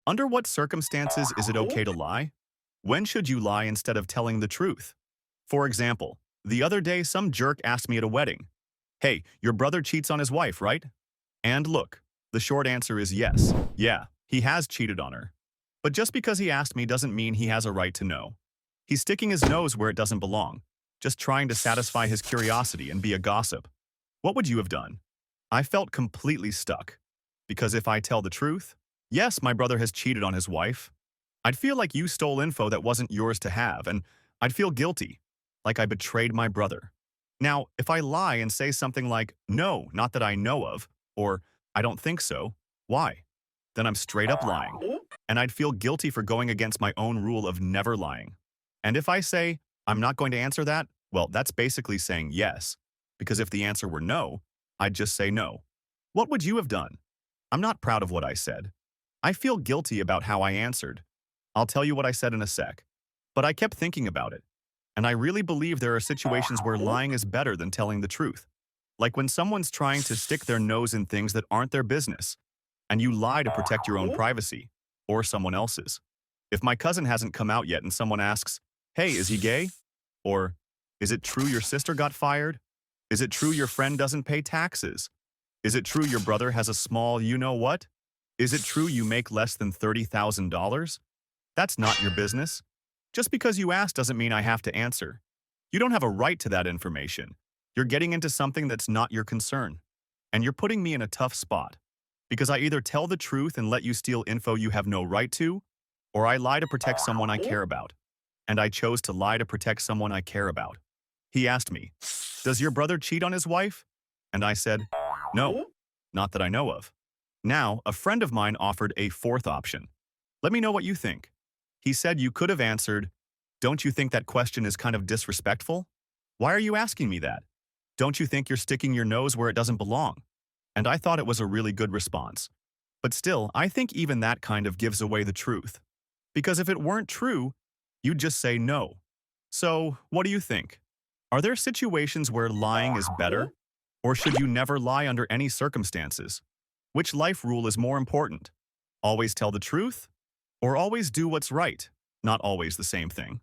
Under what circumstances is it okay to lie? When should you lie instead of telling the truth? For example, the other day some jerk asked me at a wedding, "Hey, your brother cheats on his wife, right?" And look, the short answer is yes. Yeah, he has cheated on her. But just because he asked me doesn't mean he has a right to know. He's sticking his nose where it doesn't belong, just trying to satisfy his curiosity and be a gossip. What would you have done? I felt completely stuck. Because if I tell the truth, yes, my brother has cheated on his wife, I'd feel like you stole info that wasn't yours to have, and I'd feel guilty, like I betrayed my brother. Now, if I lie and say something like, "No, not that I know of," or "I don't think so," why? Then I'm straight up lying. And I'd feel guilty for going against my own rule of never lying. And if I say, "I'm not going to answer that," well, that's basically saying yes. Because if the answer were no, I'd just say no. What would you have done? I'm not proud of what I said. I feel guilty about how I answered. I'll tell you what I said in a sec. But I kept thinking about it. And I really believe there are situations where lying is better than telling the truth. Like when someone's trying to stick their nose in things that aren't their business, and you lie to protect your own privacy, or someone else's. If my cousin hasn't come out yet and someone asks, "Hey, is he gay?" Or, "Is it true your sister got fired?" "Is it true your friend doesn't pay taxes?" "Is it true your brother has a small you-know-what?" "Is it true you make less than $30,000? That's not your business. Just because you ask doesn't mean I have to answer. You don't have a right to that information. You're getting into something that's not your concern. And you're putting me in a tough spot. Because I either tell the truth and let you steal info you have no right to, or I lie to protect someone I care about. And I chose to lie to protect someone I care about. He asked me, "Does your brother cheat on his wife?" And I said, "No, not that I know of." Now, a friend of mine offered a fourth option. Let me know what you think. He said you could have answered, "Don't you think that question is kind of disrespectful? Why are you asking me that? Don't you think you're sticking your nose where it doesn't belong?" And I thought it was a really good response. But still, I think even that kind of gives away the truth. Because if it weren't true, you'd just say no. So, what do you think? Are there situations where lying is better? Or should you never lie under any circumstances? Which life rule is more important? Always tell the truth? Or always do what's right? Not always the same thing.